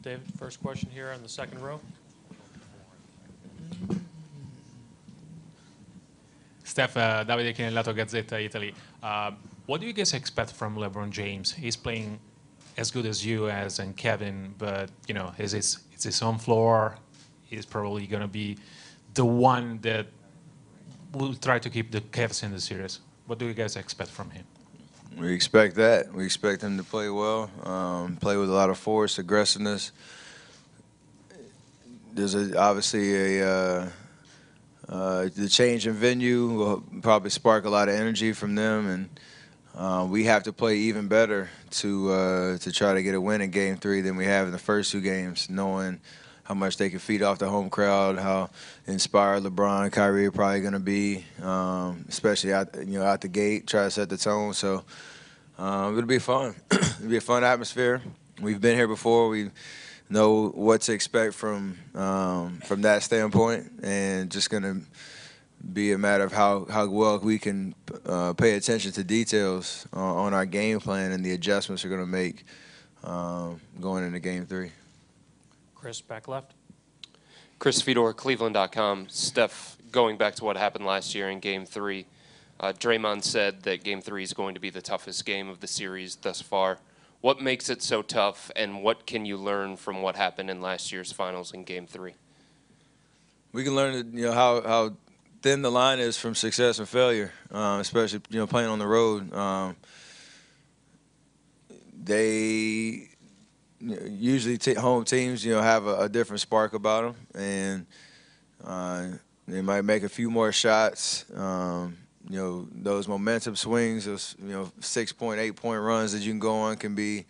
David, first question here on the second row. Steph, Davide Chinellato, Gazzetta Italy. What do you guys expect from LeBron James? He's playing as good as you as and Kevin, but you know, it's his own floor. He's probably going to be the one that will try to keep the Cavs in the series. What do you guys expect from him? We expect that. We expect him to play well, play with a lot of force, aggressiveness. There's obviously the change in venue will probably spark a lot of energy from them, and we have to play even better to try to get a win in Game 3 than we have in the first two games, knowing how much they can feed off the home crowd, how inspired LeBron and Kyrie are probably going to be, especially out the gate, try to set the tone. So it'll be fun. It'll be a fun atmosphere. We've been here before. We know what to expect from that standpoint, and just going to be a matter of how well we can pay attention to details on our game plan and the adjustments we're going to make going into Game 3. Chris, back left. Chris Fedor, Cleveland.com. Steph, going back to what happened last year in Game 3, Draymond said that Game 3 is going to be the toughest game of the series thus far. What makes it so tough, and what can you learn from what happened in last year's finals in Game 3? We can learn how thin the line is from success and failure, especially playing on the road. They usually home teams have a different spark about them, and they might make a few more shots. Those momentum swings, those 6-point, 8-point runs that you can go on can be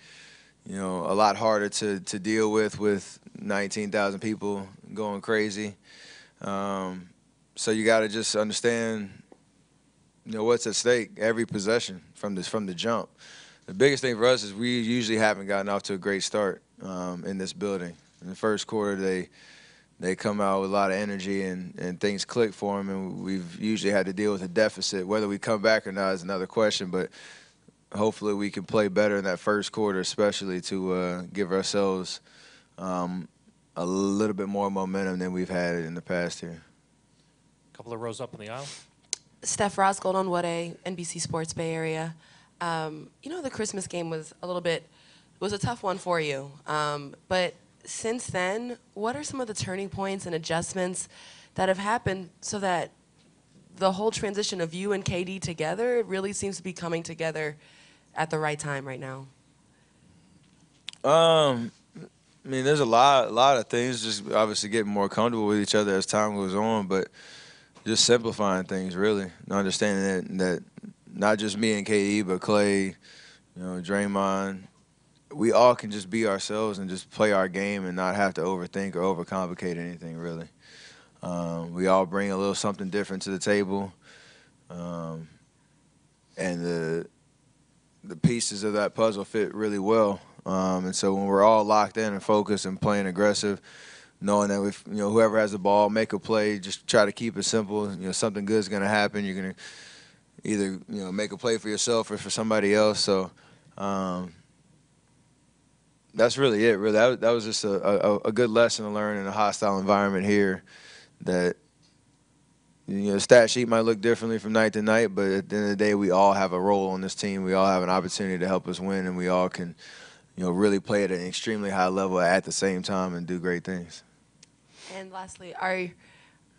a lot harder to deal with 19,000 people going crazy. So you got to just understand what's at stake every possession from the jump. The biggest thing for us is we usually haven't gotten off to a great start in this building. In the first quarter, they come out with a lot of energy and things click for them, and we've usually had to deal with a deficit. Whether we come back or not is another question, but hopefully we can play better in that first quarter, especially to give ourselves a little bit more momentum than we've had in the past here. A couple of rows up in the aisle. Steph Rosgold on What A, NBC Sports Bay Area. The Christmas game was a tough one for you. But since then, what are some of the turning points and adjustments that have happened so that the whole transition of you and KD together really seems to be coming together at the right time right now? There's a lot of things, just obviously getting more comfortable with each other as time goes on, but just simplifying things, really. Understanding that not just me and KD, but Clay, Draymond, we all can just be ourselves and just play our game and not have to overthink or overcomplicate anything, really. We all bring a little something different to the table, and the pieces of that puzzle fit really well. And so when we're all locked in and focused and playing aggressive, knowing that if whoever has the ball, make a play, just try to keep it simple. Something good is going to happen. You're going to either make a play for yourself or for somebody else. So that's really it. Really, that was just a good lesson to learn in a hostile environment here. That the stat sheet might look differently from night to night, but at the end of the day, we all have a role on this team. We all have an opportunity to help us win, and we all can really play at an extremely high level at the same time and do great things. And lastly, are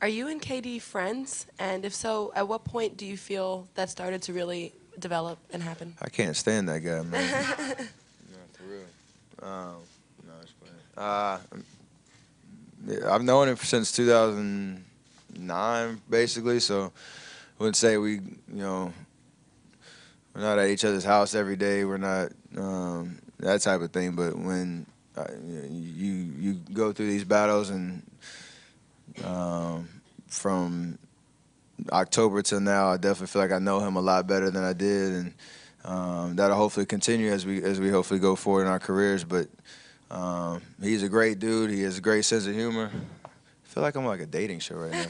you and KD friends? And if so, at what point do you feel that started to really develop and happen? I can't stand that guy, man. No, for real. No, just playing. I've known him since 2009, basically. So I wouldn't say we're not at each other's house every day. We're not that type of thing. But when you go through these battles and from October till now, I definitely feel like I know him a lot better than I did, and that'll hopefully continue as we hopefully go forward in our careers. But he's a great dude. He has a great sense of humor. I feel like I'm like a dating show right now.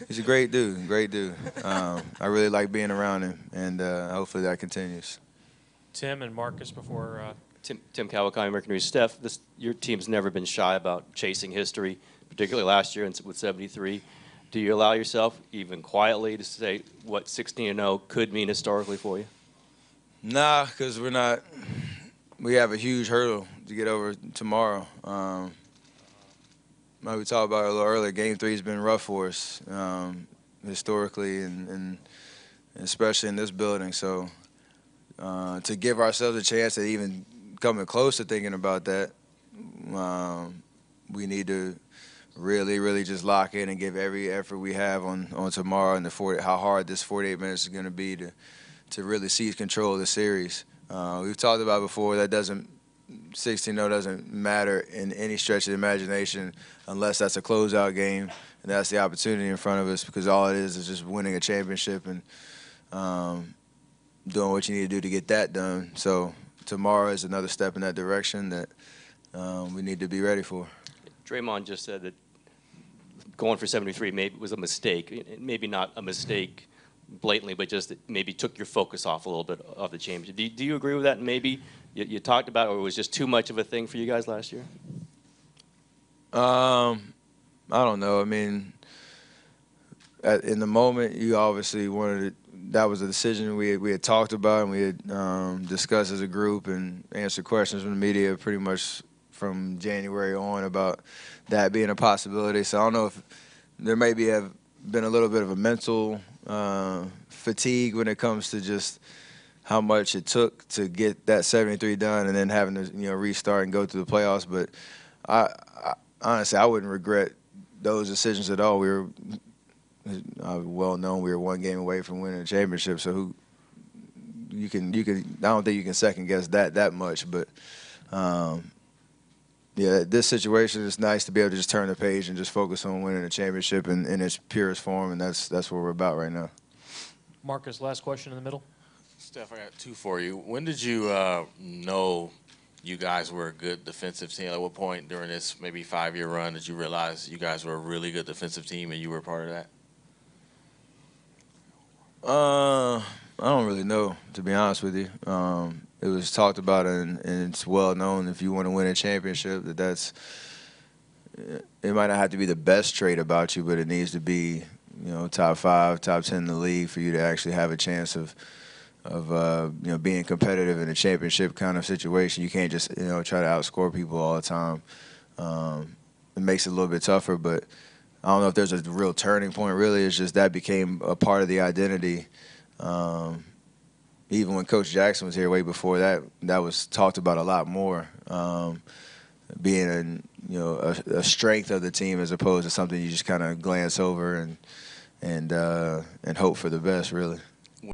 He's a great dude, I really like being around him, and hopefully that continues. Tim and Marcus before Tim Kawakami, American News. Steph, your team's never been shy about chasing history, particularly last year with 73. Do you allow yourself, even quietly, to say what 16-0 could mean historically for you? Nah, because we're not. We have a huge hurdle to get over tomorrow. Like we talked about a little earlier, Game 3 has been rough for us historically, and especially in this building. So to give ourselves a chance at even coming close to thinking about that, we need to really, really just lock in and give every effort we have on tomorrow and how hard this 48 minutes is going to be to really seize control of the series. We've talked about before that 16-0 doesn't matter in any stretch of the imagination unless that's a closeout game and that's the opportunity in front of us, because all it is just winning a championship and doing what you need to do to get that done. So tomorrow is another step in that direction that we need to be ready for. Draymond just said that going for 73 maybe was a mistake. Maybe not a mistake blatantly, but just that maybe took your focus off a little bit of the championship. Do you agree with that? Maybe you talked about it, or it was just too much of a thing for you guys last year? I don't know. I mean, in the moment, you obviously wanted it. That was a decision we had talked about and we had discussed as a group and answered questions from the media pretty much from January on about that being a possibility. So I don't know if there maybe have been a little bit of a mental fatigue when it comes to just how much it took to get that 73 done and then having to restart and go through the playoffs. But I honestly, I wouldn't regret those decisions at all. We were well known we were one game away from winning a championship. So you can I don't think you can second guess that much. But yeah, this situation is nice to be able to just turn the page and just focus on winning a championship in its purest form, and that's what we're about right now. Marcus, last question in the middle. Steph, I got two for you. When did you know you guys were a good defensive team? At what point during this maybe 5-year run did you realize you guys were a really good defensive team and you were a part of that? I don't really know, to be honest with you. It was talked about and it's well known if you want to win a championship it might not have to be the best trait about you, but it needs to be top 5, top 10 in the league for you to actually have a chance of being competitive in a championship kind of situation. You can't just try to outscore people all the time. It makes it a little bit tougher, but I don't know if there's a real turning point. Really, it's just that became a part of the identity. Even when Coach Jackson was here way before that was talked about a lot more. Being a strength of the team as opposed to something you just kind of glance over and hope for the best, really.